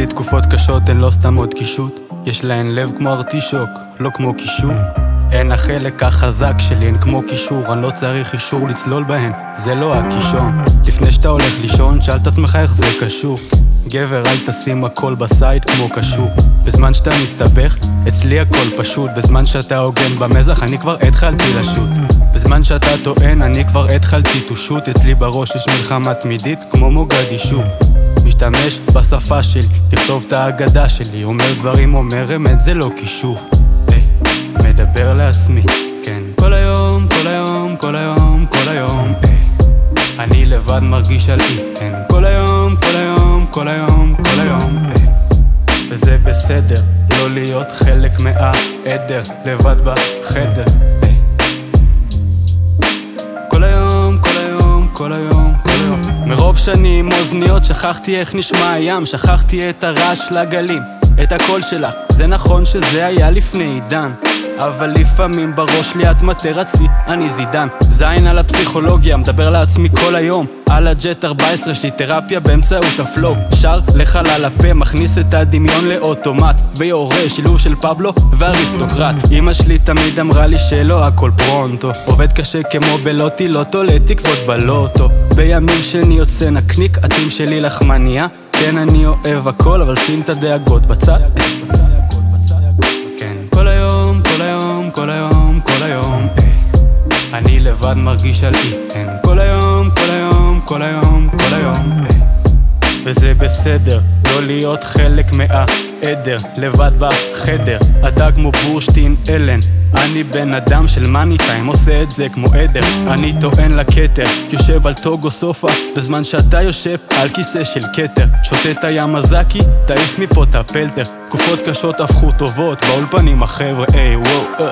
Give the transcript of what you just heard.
לי תקופות קשות הן לא סתם עוד קישוט, יש להן לב כמו ארטישוק, לא כמו קישור. הן החלק החזק שלי, הן כמו קישור, אני לא צריך אישור לצלול בהן, זה לא הקישון. לפני שאתה הולך לישון, שאל את עצמך איך זה קשור. גבר, אל תשים הכל בסייד כמו קשור. בזמן שאתה מסתבך, אצלי הכל פשוט. בזמן שאתה הוגן במזח, אני כבר התחלתי לשוט. בזמן שאתה טוען, אני כבר התחלתי תושות. אצלי בראש יש מלחמה תמידית כמו מוגדישו. משתמש בשפה שלי, לכתוב את האגדה שלי. אומר דברים, אומר אמת, זה לא כישוף. מדבר לעצמי, כן. כל היום, כל היום, כל היום, כל היום, אני לבד מרגיש על אי, כן. כל היום, כל היום, כל היום, כל היום, וזה בסדר, לא להיות חלק מהעדר, לבד בחדר, כל היום, כל היום, כל היום, כל היום. מרוב שנים אוזניות שכחתי איך נשמע הים, שכחתי את הרעש לגלים, את הקול שלך. זה נכון שזה היה לפני עידן, אבל לפעמים בראש לי את מטה רצי, אני זידן. זין על הפסיכולוגיה, מדבר לעצמי כל היום. על הג'ט 14 שלי תרפיה באמצעות הפלואו. שר לחלל הפה, מכניס את הדמיון לאוטומט, ויורה שילוב של פבלו ואריסטוקרט. אמא שלי תמיד אמרה לי שלא הכל פרונטו, עובד קשה כמו בלוטי, לא תולה תקוות בלוטו. בימים שאני יוצא נקניק, עתים שלי לחמניה. כן אני אוהב הכל, אבל שים את הדאגות בצד. כל היום, כל היום, כל היום, כל היום, אני לבד מרגיש על אי, כן. כל היום, כל היום, כל היום, כל היום, וזה בסדר, לא להיות חלק מהעדר, לבד בחדר. אתה כמו בורשטין אלן, אני בן אדם של מאני טיים, עושה את זה כמו עדר. אני טוען לכתר, יושב על טוגו סופה, בזמן שאתה יושב על כיסא של כתר. שותה את הימזקי, תעיף מפה את הפלטר. תקופות קשות הפכו טובות, באולפנים החבר'ה, וואו,